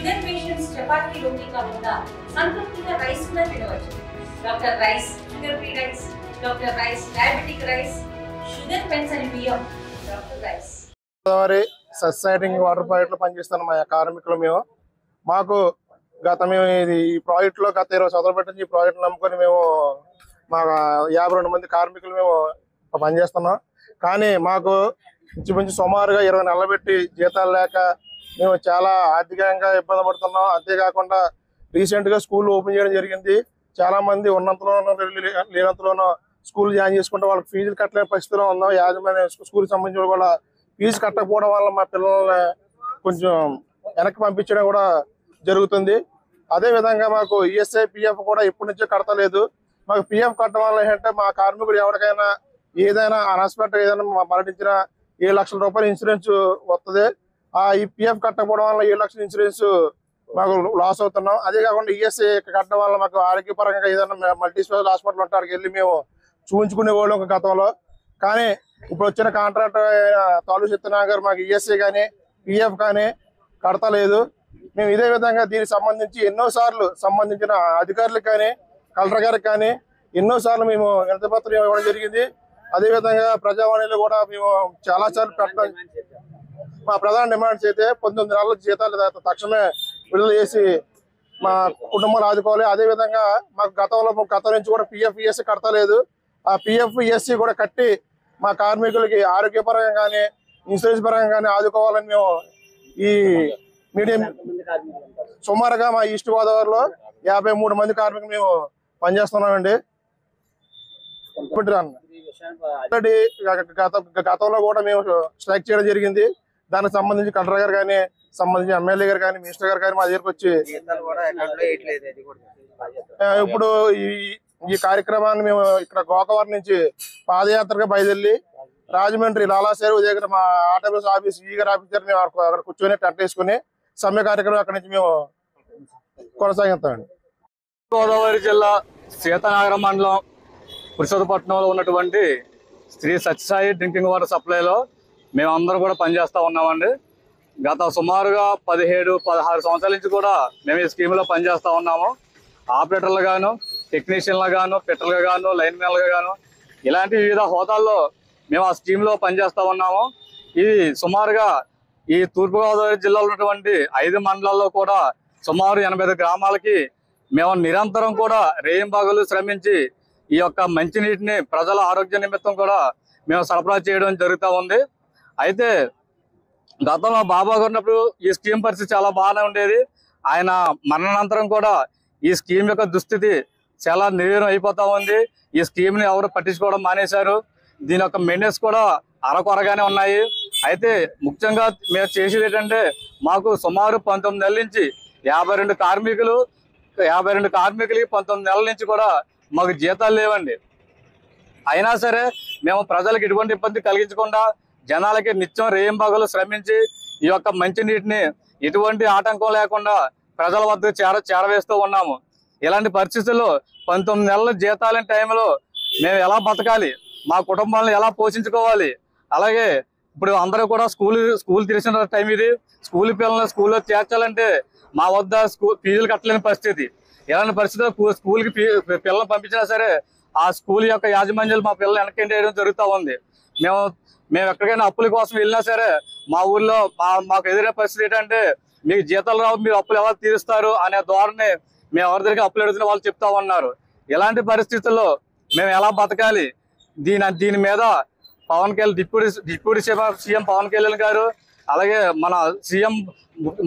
Sugar patients chapati రోటీ కాకుండా సంతృప్తిగా rice కూడా తినవచ్చు. Doctor rice, sugar free rice, doctor rice, diabetic rice, sugar పెన్సని బియ్యం, డాక్టర్ రైస్. గోదావరి సొసైటింగ్ వాటర్ ప్రాజెక్ట్ లో పనిచేస్తున్న మా కార్మికులు మాకు మేము ఈ ప్రాజెక్ట్ లో గత 20 సంవత్సరాలు పెట్టి ఈ ప్రాజెక్ట్ నమ్ముకొని మేము మా 52 మంది కార్మికులు మేము పనిచేస్తున్నాం. కానీ మాకు ఇంచుమించు సుమారుగా 20 నెలలు పెట్టి జీతాలు లేక మేము చాలా ఆర్థికంగా ఇబ్బంది పడుతున్నాం. అంతేకాకుండా రీసెంట్ గా స్కూల్ ఓపెన్ చేయడం జరిగింది. చాలా మంది ఉన్నంతలోనూ లేనంతలోనూ స్కూల్ జాయిన్ చేసుకుంటే వాళ్ళకి ఫీజులు కట్టలేని పరిస్థితిలో ఉన్నాం. యాజమాన్య స్కూల్ సంబంధించిన కూడా ఫీజు కట్టకపోవడం వల్ల మా పిల్లల్ని కొంచెం వెనక్కి పంపించడం కూడా జరుగుతుంది. అదే విధంగా మాకు ఈఎస్ఐ పిఎఫ్ కూడా ఇప్పటి నుంచే కడతలేదు. మాకు పిఎఫ్ కట్టడం వల్ల ఏంటంటే మా కార్మికుడు ఎవరికైనా ఏదైనా అన్ఎక్స్పెక్టెడ్ ఏదైనా మరణించిన 7 లక్షల రూపాయల ఇన్సూరెన్స్ వస్తుంది. ఈ పిఎఫ్ కట్టకపోవడం వల్ల 7 లక్షల ఇన్సూరెన్స్ మాకు లాస్ అవుతున్నాం. అదే కాకుండా ఈఎస్ఐ కట్టడం వల్ల మాకు ఆరోగ్యపరంగా ఏదైనా మల్టీ స్పెషల్ హాస్పిటల్ ఉంటారికి వెళ్ళి మేము చూపించుకునే వాళ్ళం గతంలో. కానీ ఇప్పుడు వచ్చిన కాంట్రాక్ట్ తాలూ సత్యనారాయణ గారు మాకు ఈఎస్ఐ కానీ పిఎఫ్ కానీ కడతలేదు. మేము ఇదే విధంగా దీనికి సంబంధించి ఎన్నోసార్లు సంబంధించిన అధికారులకు కానీ కలెక్టర్ గారికి కానీ ఎన్నోసార్లు మేము వినతిపత్రం ఇవ్వడం జరిగింది. అదేవిధంగా ప్రజావాణిలో కూడా మేము చాలా సార్లు పెట్టడం. మా ప్రధాన డిమాండ్స్ అయితే 19 నెలల జీతాలు తక్షణమే విడుదల చేసి మా కుటుంబాలు ఆదుకోవాలి. అదేవిధంగా మాకు గతం నుంచి కూడా పిఎఫ్ ఈఎస్సీ కడతలేదు. ఆ పిఎఫ్ ఈఎస్సీ కూడా కట్టి మా కార్మికులకి ఆరోగ్యపరంగా కానీ ఇన్సూరెన్స్ పరంగా కానీ ఆదుకోవాలని మేము ఈ మీడియం సుమారుగా మా ఈస్ట్ గోదావరిలో 53 మంది కార్మికులు మేము పనిచేస్తున్నామండి. గతంలో కూడా మేము స్ట్రైక్ చేయడం జరిగింది. దానికి సంబంధించి కలెక్టర్ గారు కానీ సంబంధించి ఎమ్మెల్యే గారు కానీ మినిస్టర్ గారు కానీ మా దగ్గరకు వచ్చి ఇప్పుడు ఈ కార్యక్రమాన్ని మేము ఇక్కడ గోకవరం నుంచి పాదయాత్రగా బయలుదేరి రాజమండ్రి లాలాసేరు దగ్గర మా ఆర్డబ్ల్యూఎస్ ఆఫీస్ ఈ గారి ఆఫీస్ దగ్గర మేము అక్కడ కూర్చొని టెంట్ వేసుకుని సమ్మె కార్యక్రమం అక్కడి నుంచి మేము కొనసాగిస్తామండి. గోదావరి జిల్లా సీతానగరం మండలం పురుషోత్తపట్నంలో ఉన్నటువంటి శ్రీ సత్యసాయి డ్రింకింగ్ వాటర్ సప్లైలో మేమందరం కూడా పనిచేస్తూ ఉన్నామండి. గత సుమారుగా 17-16 సంవత్సరాల నుంచి కూడా మేము ఈ స్కీమ్లో పనిచేస్తూ ఉన్నాము. ఆపరేటర్లు గాను, టెక్నీషియన్లు గాను, ఫిట్టర్లు గాను, లైన్ మ్యాన్లు గాను ఇలాంటి వివిధ హోదాల్లో మేము ఆ స్కీమ్లో పనిచేస్తూ ఉన్నాము. ఇది సుమారుగా ఈ తూర్పుగోదావరి జిల్లాలో ఉన్నటువంటి 5 మండలాల్లో కూడా సుమారు 85 గ్రామాలకి మేము నిరంతరం కూడా రేయింబాగులు శ్రమించి ఈ యొక్క మంచినీటిని ప్రజల ఆరోగ్య నిమిత్తం కూడా మేము సరఫరా చేయడం జరుగుతూ ఉంది. అయితే గతంలో బాబా గారు ఉన్నప్పుడు ఈ స్కీమ్ పరిస్థితి చాలా బాగానే ఉండేది. ఆయన మరణానంతరం కూడా ఈ స్కీమ్ యొక్క దుస్థితి చాలా నిర్వీర్యం అయిపోతూ ఉంది. ఈ స్కీమ్ని ఎవరు పట్టించుకోవడం మానేశారు. దీని యొక్క మెయింటెనెన్స్ కూడా అరకొరగానే ఉన్నాయి. అయితే ముఖ్యంగా మేము చేసేది ఏంటంటే మాకు సుమారు 19 నెలల నుంచి 52 కార్మికులకి 19 నెలల నుంచి కూడా మాకు జీతాలు లేవండి. అయినా సరే మేము ప్రజలకు ఎటువంటి ఇబ్బంది కలిగించకుండా జనాలకి నిత్యం రేయింబాగులు శ్రమించి ఈ యొక్క మంచినీటిని ఎటువంటి ఆటంకం లేకుండా ప్రజల వద్దకు చేరవేస్తూ ఉన్నాము. ఇలాంటి పరిస్థితుల్లో 19 నెలల జీతాలని టైంలో మేము ఎలా బతకాలి, మా కుటుంబాలను ఎలా పోషించుకోవాలి, అలాగే ఇప్పుడు అందరూ కూడా స్కూల్ తెరిచిన టైం ఇది. స్కూల్ పిల్లల్ని స్కూల్లో చేర్చాలంటే మా వద్ద ఫీజులు కట్టలేని పరిస్థితి. ఇలాంటి పరిస్థితుల్లో స్కూల్కి పిల్లల్ని పంపించినా సరే ఆ స్కూల్ యొక్క యాజమాన్యాలు మా పిల్లల్ని వెనక్కి వేయడం జరుగుతూ ఉంది. మేము ఎక్కడికైనా అప్పుల కోసం వెళ్ళినా సరే మా ఊర్లో మాకు ఎదురైన పరిస్థితి ఏంటంటే మీకు జీతాలు రావు, మీరు అప్పులు ఎవరు తీరుస్తారు అనే ధోరణి మేము ఎవరి దగ్గర అప్పులు అడుగుతున్న వాళ్ళు చెప్తా ఉన్నారు. ఇలాంటి పరిస్థితుల్లో మేము ఎలా బతకాలి, దీని మీద పవన్ కళ్యాణ్ డిప్యూటీ సీఎం పవన్ కళ్యాణ్ గారు అలాగే మన సీఎం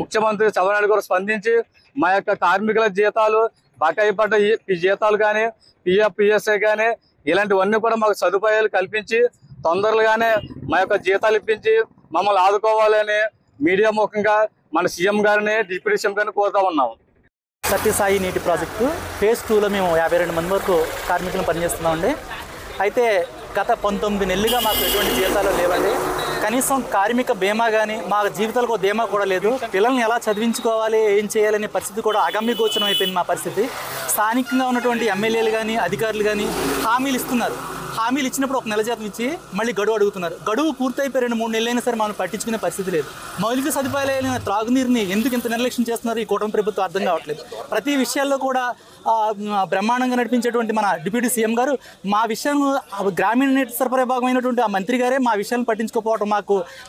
ముఖ్యమంత్రి చంద్రబాబు నాయుడు గారు స్పందించి మా యొక్క కార్మికుల జీతాలు, బకాయి పడ్డ జీతాలు కానీ పిఎఫ్ పిఎస్ఐ కానీ ఇలాంటివన్నీ కూడా మాకు సదుపాయాలు కల్పించి తొందరగానే మా యొక్క జీతాలు ఇప్పించి మమ్మల్ని ఆదుకోవాలని మీడియా ముఖంగా మన సీఎం గారిని డిప్యూటీ సీఎం గారిని కోరుతా ఉన్నాము. సత్యసాయి నీటి ప్రాజెక్టు ఫేజ్ 2లో మేము 52 మంది వరకు కార్మికులను పనిచేస్తున్నామండి. అయితే గత 19 నెలలుగా మాకు ఎటువంటి జీతాలు లేవండి. కనీసం కార్మిక బీమా కానీ మా జీవితాలకు బీమా కూడా లేదు. పిల్లల్ని ఎలా చదివించుకోవాలి, ఏం చేయాలనే పరిస్థితి కూడా అగమ్య గోచరం అయిపోయింది మా పరిస్థితి. స్థానికంగా ఉన్నటువంటి ఎమ్మెల్యేలు కానీ అధికారులు కానీ హామీలు ఇస్తున్నారు. హామీలు ఇచ్చినప్పుడు ఒక నెల జీతం ఇచ్చి మళ్ళీ గడువు అడుగుతున్నారు. గడువు పూర్తయిపోయి 2-3 నెలలైనా సరే మనం పట్టించుకునే పరిస్థితి లేదు. మౌలిక సదుపాయాలైన త్రాగునీరుని ఎందుకు ఇంత నిర్లక్ష్యం చేస్తున్నారు ఈ కూటమి ప్రభుత్వం అర్థం కావట్లేదు. ప్రతి విషయాల్లో కూడా బ్రహ్మాండంగా నడిపించేటువంటి మన డిప్యూటీ సీఎం గారు మా విషయం గ్రామీణ నీటి సరఫరా భాగమైనటువంటి ఆ మంత్రి గారే మా విషయాన్ని పట్టించుకోకపోవడం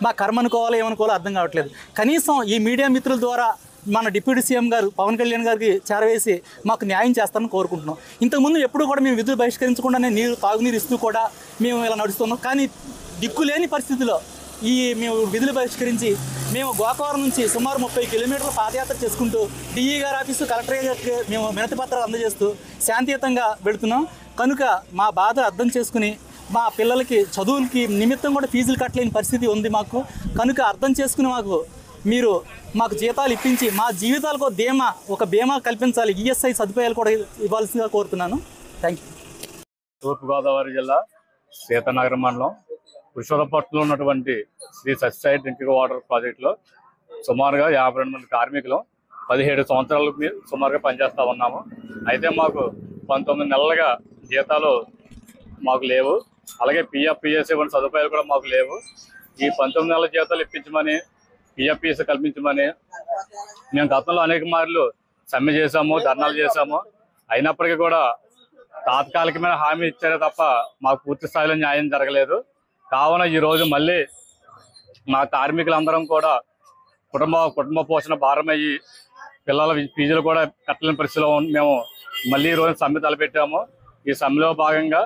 మా కర్మ అనుకోవాలో ఏమనుకోవాలో అర్థం కావట్లేదు. కనీసం ఈ మీడియా మిత్రుల ద్వారా మన డిప్యూటీ సీఎం గారు పవన్ కళ్యాణ్ గారికి చేరవేసి మాకు న్యాయం చేస్తారని కోరుకుంటున్నాం. ఇంతకుముందు ఎప్పుడు కూడా మేము విధులు బహిష్కరించకుండానే తాగునీరు ఇస్తూ కూడా మేము ఇలా నడుస్తున్నాం. కానీ దిక్కులేని పరిస్థితిలో మేము విధులు బహిష్కరించి మేము గోకవరం నుంచి సుమారు 30 కిలోమీటర్ల పాదయాత్ర చేసుకుంటూ డిఈ గారి ఆఫీసు కలెక్టర్ గారికి మేము వినతి పత్రాలు అందజేస్తూ శాంతియుతంగా వెళుతున్నాం. కనుక మా బాధ అర్థం చేసుకుని మా పిల్లలకి చదువులకి నిమిత్తం కూడా ఫీజులు కట్టలేని పరిస్థితి ఉంది మాకు. కనుక అర్థం చేసుకుని మీరు మాకు జీతాలు ఇప్పించి మా జీవితాలకు ఒక బీమా కల్పించాలి. ఈఎస్ఐ సదుపాయాలు కూడా ఇవ్వాల్సిందిగా కోరుతున్నాను. Thank you. తూర్పుగోదావరి జిల్లా సీతానగరం మండలం పురుషోత్తపట్నంలో ఉన్నటువంటి శ్రీ సత్యసాయి డ్రింకింగ్ వాటర్ ప్రాజెక్టులో సుమారుగా 52 మంది కార్మికులు 17 సంవత్సరాలకు సుమారుగా పనిచేస్తూ ఉన్నాము. అయితే మాకు 19 నెలలుగా జీతాలు మాకు లేవు. అలాగే పిఎఫ్ పిఎస్సీ వంటి సదుపాయాలు కూడా మాకు లేవు. ఈ 19 నెలల జీతాలు ఇప్పించమని పిఎఫ్ పిఎస్సీ కల్పించమని మేము గతంలో అనేక మార్లు సమ్మె చేశాము, ధర్నాలు చేశాము. అయినప్పటికీ కూడా తాత్కాలికమైన హామీ ఇచ్చారే తప్ప మాకు పూర్తి స్థాయిలో న్యాయం జరగలేదు. కావున ఈరోజు మళ్ళీ మా కార్మికులందరం కూడా కుటుంబ పోషణ భారమయ్యి పిల్లల ఫీజులు కూడా కట్టలేని పరిస్థితిలో మేము మళ్ళీ ఈరోజు సమ్మె తలపెట్టాము. ఈ సమ్మెలో భాగంగా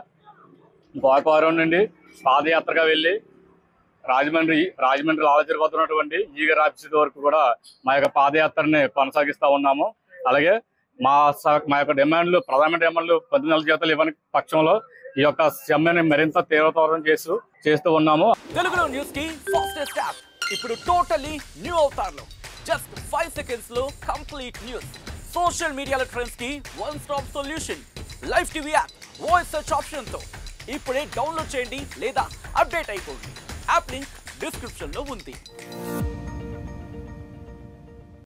గోకవరం నుండి పాదయాత్రగా వెళ్ళి రాజమండ్రి ఆలోచనపోతున్నటువంటి ఈగర్ ఆఫీస్ వరకు కూడా మా యొక్క పాదయాత్రని కొనసాగిస్తూ ఉన్నాము. అలాగే మా యొక్క డిమాండ్లు, ప్రధాన డిమాండ్లు 19 నెలల జీతాలు ఇవ్వని పక్షంలో ఈ యొక్క సమ్మెని మరింత తీవ్రతరం చేస్తూ ఉన్నాము. తెలుగులో న్యూస్ కి ఫాస్టెస్ట్ యాప్ ఇప్పుడు టోటల్లీ న్యూ అవతార్లో జస్ట్ 5 సెకండ్స్ లో కంప్లీట్ న్యూస్. సోషల్ మీడియాలో ట్రెండ్స్ కి one stop solution. Live TV app voice search option తో ఇప్పుడే డౌన్లోడ్ చేయండి లేదా అప్డేట్ అయిపోండి. యాప్ లింక్ డిస్క్రిప్షన్ లో ఉంది.